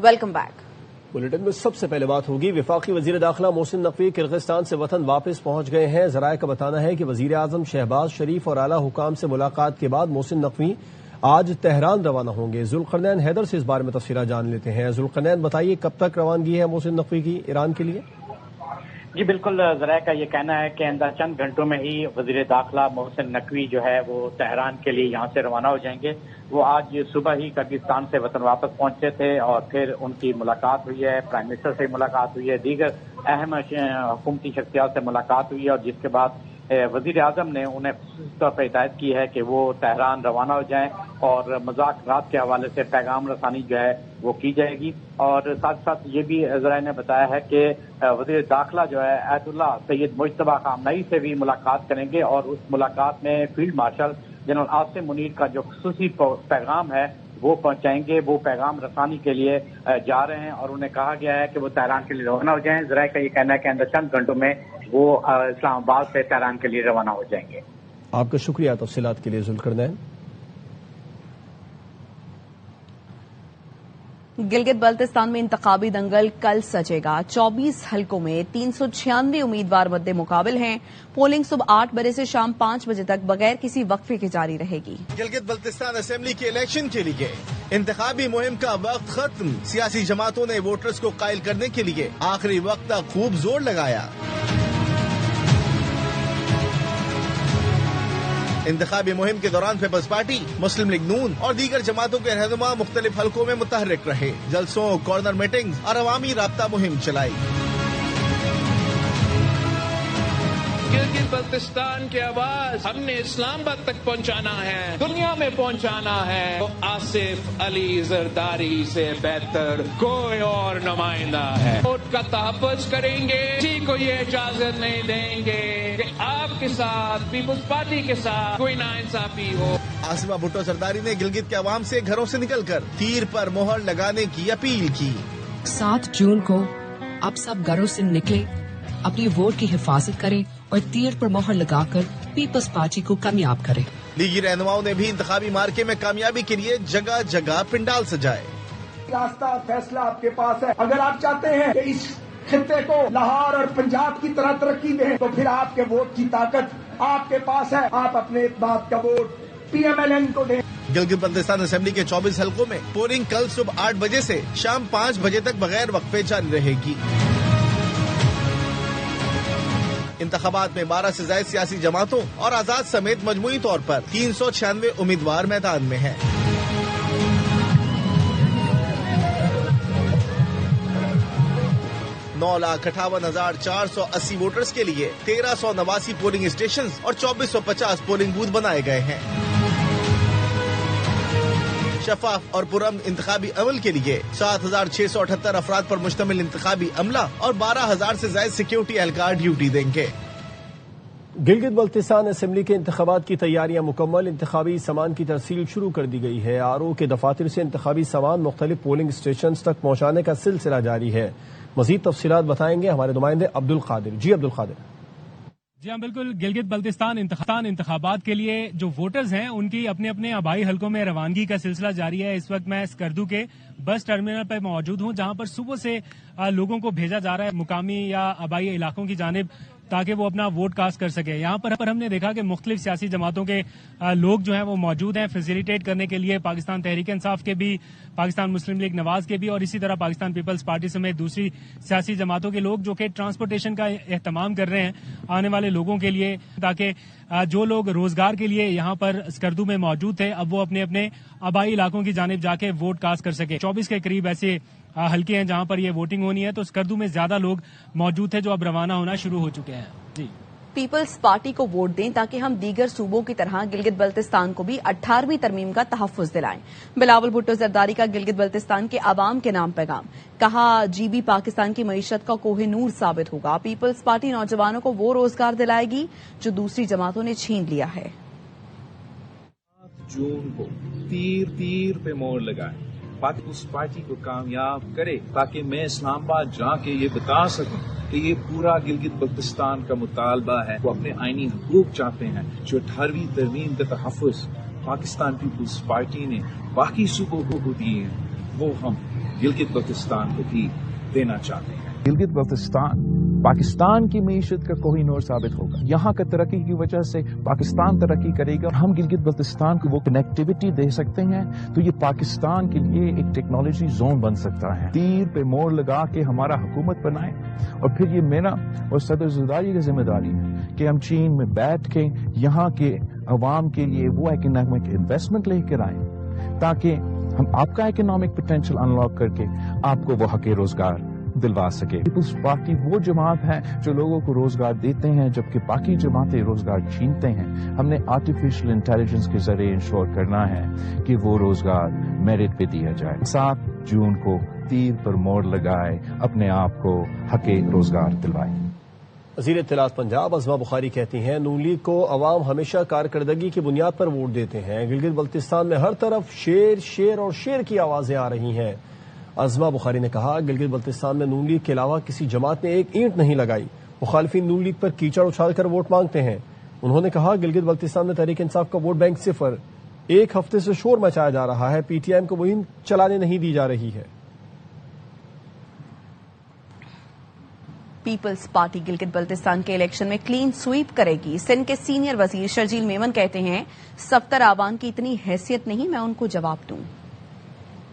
Welcome back. Bulletin میں سب سے پہلے بات ہوگی، وفاقی وزیر داخلہ محسن نقوی کرغزستان سے وطن واپس پہنچ گئے ہیں۔ ذرائع کا بتانا ہے کہ وزیر اعظم شہباز شریف اور اعلیٰ حکام سے ملاقات کے بعد محسن نقوی آج تہران روانہ ہوں گے۔ ذوالقرنین حیدر سے اس بارے میں تفصیلات جان لیتے ہیں۔ ذوالقرنین، بتائیے کب تک روانگی ہے محسن نقوی کی ایران کے لیے؟ جی بالکل، ذرائع کا یہ کہنا ہے کہ آئندہ چند گھنٹوں میں ہی وزیر داخلہ محسن نقوی جو ہے وہ تہران کے لیے یہاں سے روانہ ہو جائیں گے۔ وہ آج صبح ہی کرغزستان سے وطن واپس پہنچے تھے اور پھر ان کی ملاقات ہوئی ہے، پرائم منسٹر سے ملاقات ہوئی ہے، دیگر اہم حکومتی شخصیات سے ملاقات ہوئی ہے، اور جس کے بعد وزیر اعظم نے انہیں خصوصی طور پر ہدایت کی ہے کہ وہ تہران روانہ ہو جائیں اور مذاکرات کے حوالے سے پیغام رسانی جو ہے وہ کی جائے گی۔ اور ساتھ ساتھ یہ بھی ذرائع نے بتایا ہے کہ وزیر داخلہ جو ہے ایت اللہ سید مجتبیٰ خامنئی سے بھی ملاقات کریں گے، اور اس ملاقات میں field marshal general Asim Munir کا جو خصوصی پیغام ہے وہ پہنچائیں گے۔ وہ پیغام رسانی کے لیے جا رہے ہیں اور انہیں کہا گیا ہے کہ وہ تہران کے لیے روانہ ہو جائیں۔ ذرائع کا یہ کہنا ہے کہ اندر چند گھنٹوں میں وہ اسلام آباد سے تہران کے لیے روانہ ہو جائیں گے۔ آپ کا شکریہ تفصیلات کے لیے ذوالقرنین۔ گلگت بلتستان میں انتخابی دنگل کل سجے گا۔ 24 حلقوں میں 396 امیدوار مد مقابل ہیں۔ پولنگ صبح 8 بجے سے شام 5 بجے تک بغیر کسی وقفے کے جاری رہے گی۔ گلگت بلتستان اسمبلی کے الیکشن کے لیے انتخابی مہم کا وقت ختم۔ سیاسی جماعتوں نے ووٹرز کو قائل کرنے کے لیے آخری وقت تک خوب زور لگایا۔ انتخابی مہم کے دوران پیپلز پارٹی، مسلم لیگ نون اور دیگر جماعتوں کے رہنما مختلف حلقوں میں متحرک رہے۔ جلسوں، کارنر میٹنگز اور عوامی رابطہ مہم چلائی۔ گلگت بلتستان کی آواز ہم نے اسلام آباد تک پہنچانا ہے، دنیا میں پہنچانا ہے۔ تو آصف علی زرداری سے بہتر کوئی اور نمائندہ ہے۔ ووٹ کا تحفظ کریں گے، کسی کو یہ اجازت نہیں دیں گے کہ آپ کے ساتھ پیپلز پارٹی کے ساتھ کوئی ناانصافی ہو۔ آصفہ بھٹو زرداری نے گلگت کے عوام سے گھروں سے نکل کر تیر پر مہر لگانے کی اپیل کی۔ 7 جون کو اب سب گھروں سے نکلے، اپنی ووٹ کی حفاظت کریں اور تیر پر مہر لگا کر پیپلز پارٹی کو کامیاب کریں۔ لیگی رہنماؤں نے بھی انتخابی مارکے میں کامیابی کے لیے جگہ جگہ پنڈال سجائے۔ راستہ فیصلہ آپ کے پاس ہے۔ اگر آپ چاہتے ہیں کہ اس خطے کو لاہور اور پنجاب کی طرح ترقی دیں تو پھر آپ کے ووٹ کی طاقت آپ کے پاس ہے۔ آپ اپنے اعتماد کا vote P M L N کو دیں۔ گلگت بلتستان اسمبلی کے 24 حلقوں میں پولنگ کل صبح 8 بجے سے شام 5 بجے تک بغیر وقفے جاری رہے گی۔ انتخابات میں 12 سے زائد سیاسی جماعتوں اور آزاد سمیت مجموعی طور پر 396 امیدوار میدان میں ہیں۔ نو لاکھ 58,480 ووٹرز کے لیے 1389 پولنگ اسٹیشنز اور 2450 پولنگ بوتھ بنائے گئے ہیں۔ شفاف اور پرامن انتخابی عمل کے لیے 7,678 افراد پر مشتمل انتخابی عملہ اور 12,000 سے زائد سیکیورٹی اہلکار ڈیوٹی دیں گے۔ گلگت بلتستان اسمبلی کے انتخابات کی تیاریاں مکمل۔ انتخابی سامان کی ترسیل شروع کر دی گئی ہے۔ آر او کے دفاتر سے انتخابی سامان مختلف پولنگ اسٹیشنز تک پہنچانے کا سلسلہ جاری ہے۔ مزید تفصیلات بتائیں گے ہمارے نمائندے عبدالقادر۔ جی عبدالقادر۔ جی ہاں بالکل، گلگت بلتستان انتخابات کے لیے جو ووٹرز ہیں ان کی اپنے اپنے آبائی حلقوں میں روانگی کا سلسلہ جاری ہے۔ اس وقت میں سکردو کے بس ٹرمینل پر موجود ہوں، جہاں پر صبح سے لوگوں کو بھیجا جا رہا ہے مقامی یا آبائی علاقوں کی جانب، تاکہ وہ اپنا ووٹ کاسٹ کر سکے۔ یہاں پر ہم نے دیکھا کہ مختلف سیاسی جماعتوں کے لوگ جو ہیں وہ موجود ہیں فیسیلیٹیٹ کرنے کے لیے، پاکستان تحریک انصاف کے بھی، پاکستان مسلم لیگ نواز کے بھی، اور اسی طرح پاکستان پیپلز پارٹی سمیت دوسری سیاسی جماعتوں کے لوگ جو کہ ٹرانسپورٹیشن کا اہتمام کر رہے ہیں آنے والے لوگوں کے لیے، تاکہ جو لوگ روزگار کے لیے یہاں پر سکردو میں موجود تھے اب وہ اپنے اپنے آبائی علاقوں کی جانب جا کے ووٹ کاسٹ کر سکے۔ 24 کے قریب ایسے حلقے ہیں جہاں پر یہ ووٹنگ ہونی ہے، تو سکردو میں زیادہ لوگ موجود تھے جو اب روانہ ہونا شروع ہو چکے ہیں۔ جی، پیپلز پارٹی کو ووٹ دیں تاکہ ہم دیگر صوبوں کی طرح گلگت بلتستان کو بھی 18ویں ترمیم کا تحفظ دلائیں۔ بلاول بھٹو زرداری کا گلگت بلتستان کے عوام کے نام پیغام، کہا جی بی پاکستان کی معیشت کا کوہ نور ثابت ہوگا۔ پیپلز پارٹی نوجوانوں کو وہ روزگار دلائے گی جو دوسری جماعتوں نے چھین لیا ہے۔ 7 جون کو تیر پہ مور لگائیں، پیپلز پارٹی کو کامیاب کرے، تاکہ میں اسلام آباد جا کے یہ بتا سکوں کہ یہ پورا گلگت بلتستان کا مطالبہ ہے۔ وہ اپنے آئینی حقوق چاہتے ہیں، جو 18ویں ترمیم کا تحفظ پاکستان پیپلز پارٹی نے باقی صوبوں کو دیے ہیں، وہ ہم गिलगित बल्तिस्तान को भी देना चाहते हैं। गिलगित बल्तिस्तान पाकिस्तान की मीशत का कोहिनूर साबित होगा। यहाँ का तरक्की की वजह से पाकिस्तान तरक्की करेगा और हम गिलगित बल्तिस्तान को वो कनेक्टिविटी दे सकते हैं, तो ये पाकिस्तान के लिए एक टेक्नोलॉजी जोन बन सकता है। तीर पे मोड़ लगा के हमारा हुकूमत बनाए और फिर ये मेरा और सदर ज़रदारी की जिम्मेदारी है कि हम चीन में बैठ के यहाँ के अवाम के लिए वो इकोनॉमिक इन्वेस्टमेंट लेकर आए ताकि हम आपका इकोनॉमिक पोटेंशियल अनलॉक करके आपको वो हक़ रोजगार दिलवा सके। पीपल्स पार्टी वो जमात है जो लोगों को रोजगार देते हैं जबकि बाकी जमातें रोजगार छीनते हैं। हमने आर्टिफिशियल इंटेलिजेंस के जरिए इंश्योर करना है कि वो रोजगार मेरिट पे दिया जाए। 7 जून को तीर पर मोड़ लगाए, अपने आप को हक़ रोजगार दिलवाए। वज़ीर इत्तलात पंजाब अज़मा बुखारी कहती हैं नून लीग को अवाम हमेशा कारकर्दगी की बुनियाद पर वोट देते हैं। गिलगित बल्तिस्तान में हर तरफ शेर शेर और शेर की आवाजें आ रही हैं। अज़मा बुखारी ने कहा गिलगित बल्तिस्तान में नून लीग के अलावा किसी जमात ने एक ईंट नहीं लगाई। मुखालिफिन नून लीग पर कीचड़ उछालकर वोट मांगते हैं। उन्होंने कहा गिलगित बल्तिस्तान में तहरीक इंसाफ का वोट बैंक सिफर। 1 हफ्ते से शोर मचाया जा रहा है, पीटीआईएम को मुहिम चलाने नहीं दी जा रही है। पीपल्स पार्टी गिलगित बल्तिस्तान के इलेक्शन में क्लीन स्वीप करेगी। सिंध के सीनियर वजीर शर्जील मेमन कहते हैं सफ्तर आवान की इतनी हैसियत नहीं, मैं उनको जवाब दूं।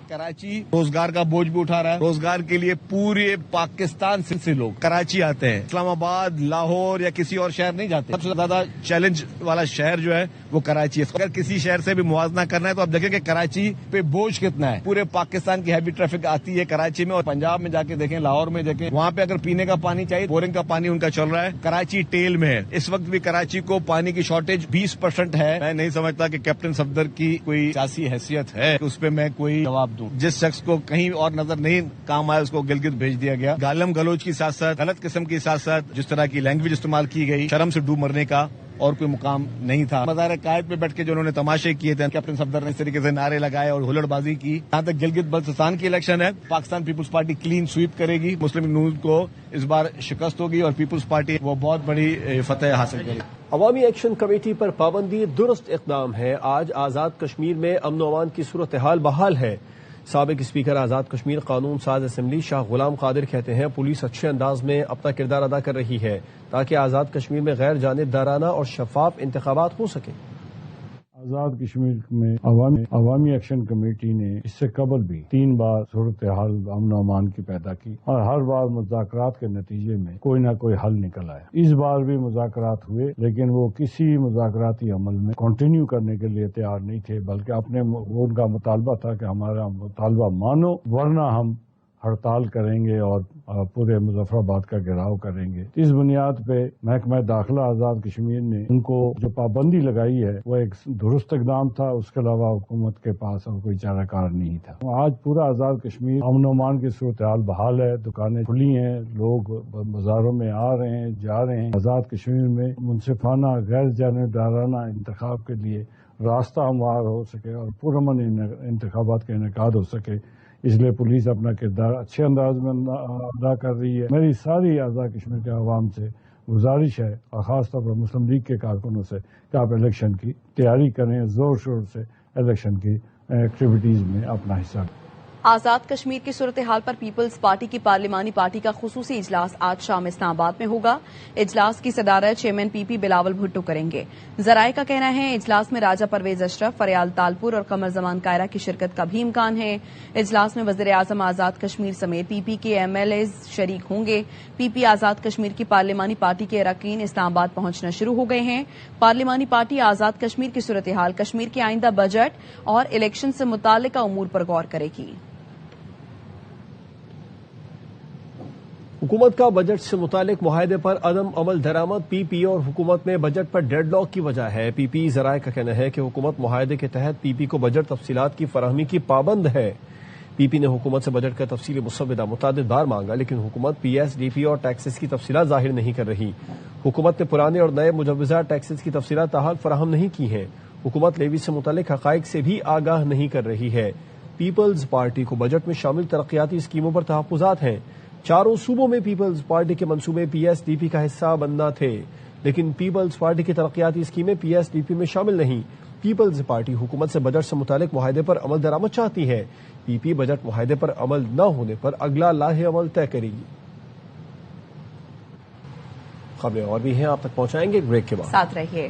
कराची रोजगार का बोझ भी उठा रहा है। रोजगार के लिए पूरे पाकिस्तान से लोग कराची आते हैं। इस्लामाबाद, लाहौर या किसी और शहर नहीं जाते। सबसे ज्यादा चैलेंज वाला शहर जो है वो कराची है। अगर किसी शहर से भी मुवाजना करना है तो आप देखें कि कराची पे बोझ कितना है। पूरे पाकिस्तान की हैवी ट्रैफिक आती है कराची में, और पंजाब में जाके देखें, लाहौर में देखें, वहाँ पे अगर पीने का पानी चाहिए, बोरिंग का पानी उनका चल रहा है। कराची टेल में है। इस वक्त भी कराची को पानी की शॉर्टेज 20% है। मैं नहीं समझता कि कैप्टन सफदर की कोई सियासी हैसियत है, उस पर मैं कोई जवाब दूं। जिस शख्स को कहीं और नजर नहीं काम आया उसको गिलगित भेज दिया गया। गालम गलोच की साथ साथ गलत किस्म की साथ साथ जिस तरह की लैंग्वेज इस्तेमाल की गई, शर्म से डूब मरने का और कोई मुकाम नहीं था। मज़ार कायद पे बैठ के जो उन्होंने तमाशे किए थे, कैप्टन सफदर ने इस तरीके से नारे लगाए और हुल्लड़बाजी की। यहाँ तक गिलगित बल्तिस्तान की इलेक्शन है, Pakistan peoples party clean sweep करेगी। मुस्लिम लीग नून को इस बार शिकस्त होगी और पीपुल्स पार्टी वो बहुत बड़ी फतेह हासिल करेगी। अवामी एक्शन कमेटी पर पाबंदी दुरुस्त इक़दाम है। आज आज़ाद कश्मीर में अमन अमान की सूरत हाल बहाल है। साबिक स्पीकर आज़ाद कश्मीर कानून साज असम्बली शाह गुलाम कादिर कहते हैं पुलिस अच्छे अंदाज में अपना किरदार अदा कर रही है ताकि आज़ाद कश्मीर में गैर जानिबदाराना और शफाफ इंतखाबात हो सके। आज़ाद कश्मीर में अवामी एक्शन कमेटी ने इससे कबल भी 3 बार सूरत हाल अमन अमान की पैदा की और हर बार मुज़ाकरात के नतीजे में कोई ना कोई हल निकल आया। इस बार भी मुज़ाकरात हुए लेकिन वो किसी मुज़ाकराती अमल में कंटिन्यू करने के लिए तैयार नहीं थे, बल्कि अपने उनका मुतालबा था कि हमारा मुतालबा मानो वरना हम हड़ताल करेंगे और पूरे मुजफ्फराबाद का घेराव करेंगे। इस बुनियाद पे महकमा दाखिला आज़ाद कश्मीर ने उनको जो पाबंदी लगाई है वो एक दुरुस्त इक़दाम था। उसके अलावा हुकूमत के पास और कोई चाराकार नहीं था। आज पूरा आज़ाद कश्मीर अमन अमान की सूरत हाल बहाल है, दुकानें खुली हैं, लोग बाजारों में आ रहे हैं, जा रहे हैं। आज़ाद कश्मीर में मुनसिफाना गैर जानिबदाराना इंतखाब के लिए रास्ता हमवार हो सके और पुरअमन इंतखाबात का इनेकाद हो सके, इसलिए पुलिस अपना किरदार अच्छे अंदाज में अदा कर रही है। मेरी सारी आज़ाद कश्मीर के अवाम से गुजारिश है और ख़ासतौर पर मुस्लिम लीग के कारकुनों से कि आप इलेक्शन की तैयारी करें, ज़ोर शोर से इलेक्शन की एक्टिविटीज़ में अपना हिस्सा। आज़ाद कश्मीर की सूरत हाल पर पीपल्स पार्टी की पार्लिमानी पार्टी का खुसूसी इजलास आज शाम इस्लामाबाद में होगा। इजलास की सदारत चेयरमैन पीपी बिलावल भुट्टो करेंगे। जराये का कहना है इजलास में राजा परवेज अशरफ, फरियाल तालपुर और कमर जमान कायरा की शिरकत का भी इम्कान है। इजलास में वज़ीर आज़म आज़ाद कश्मीर समेत पीपी के MLAs शरीक होंगे। पीपी आज़ाद कश्मीर की पार्लिमानी पार्टी के अरकान इस्लामाबाद पहुंचना शुरू हो गए हैं। पार्लिमानी पार्टी आज़ाद कश्मीर की सूरत हाल, कश्मीर के आइंदा बजट और इलेक्शन से मुताल्लिका उमूर पर गौर करेगी। हुकूमत का बजट से मुतालिक मुआहदे पर अदम अमल दरामद पीपी और हुकूमत में बजट पर डेडलॉक की वजह है। पीपी ज़राए का कहना है कि हुकूमत मुआहदे के तहत पीपी को बजट तफसीलात की फराहमी की पाबंद है। पीपी ने हुकूमत से बजट का तफसीली मुसव्वदा मुतादिद बार मांगा लेकिन हुकूमत PSDP और टैक्सेस की तफसीलात जाहिर नहीं कर रही। हुकूमत ने पुराने और नए मुजव्वज़ा टैक्सेस की तफसीलात ताहाल फराहम नहीं की हैं। हुकूमत लेवी से मुतालिक हक़ाइक़ से भी आगाह नहीं कर रही है। पीपल्स पार्टी को बजट में शामिल तरक्याती स्कीमों पर तहफ़्फ़ुज़ात हैं। चारों सूबों में पीपल्स पार्टी के मंसूबे PSDP का हिस्सा बनना थे लेकिन पीपल्स पार्टी की तरक्याती स्कीमें PSDP में शामिल नहीं। पीपल्स पार्टी हुकूमत से बजट से मुतालिक मुआहदे पर अमल दरामद चाहती है। پی پی بجٹ معاہدے پر عمل نہ ہونے پر اگلا لاہ عمل طے کرے گی۔ خبریں اور بھی ہیں آپ تک پہنچائیں گے بریک کے بعد، ساتھ رہیے۔